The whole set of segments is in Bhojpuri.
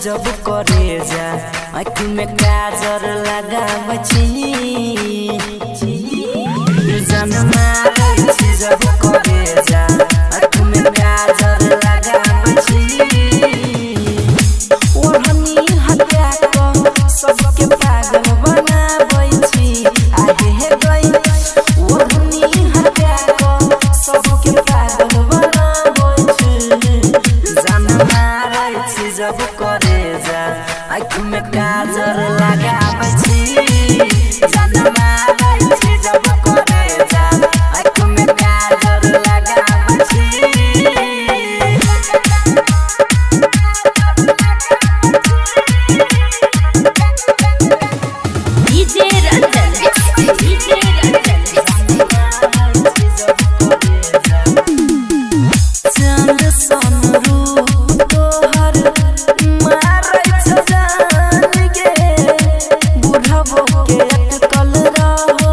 जब करे जा आँख में काजर लगाबै छी जान मारै छी जब करे जा आँख में काजर लगाबै छी ओढ़नी हटा क सबके पागल बनाबै छी आगे हे गई ओढ़नी हटा क सबके पागल बनाबै छी जान मारै छी जब करे जा आँख में काजर लगाबै छी जान मारै छी जब करे जा आँख में काजर लगाबै छी DJ रंजन DJ चंद सन रूप तोहर मारै छ जान गे बुढ़बो के अटकल रहो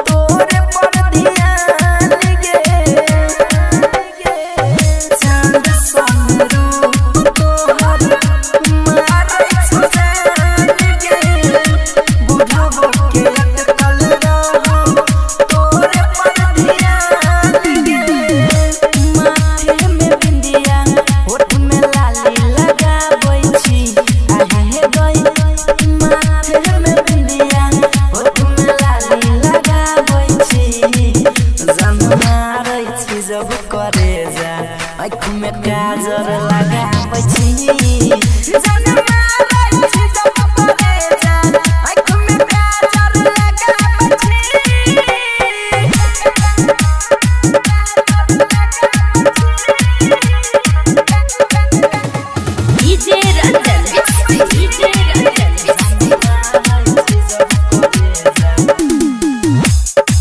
तोरे पर ध्यान गे चंद सन रूप तोहर मारै छ जान गे बुढ़बो के अटकल रहो तोरे पर ध्यान गे माथे में बिंदिया होठ में लाली लगाबै छी आहे हे गई माथे में बिंदिया होठ में लाली लगाबै छी जान मारै छी जब करे जा आँख में काजर लगाबै छी जान मारै छी जब करे जा आँख में काजर लगाबै छी DJ रंजन DJ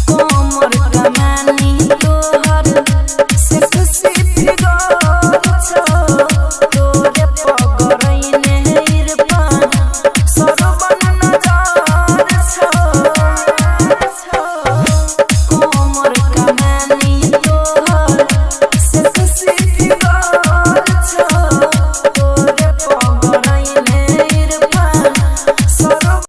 कोमर कमानी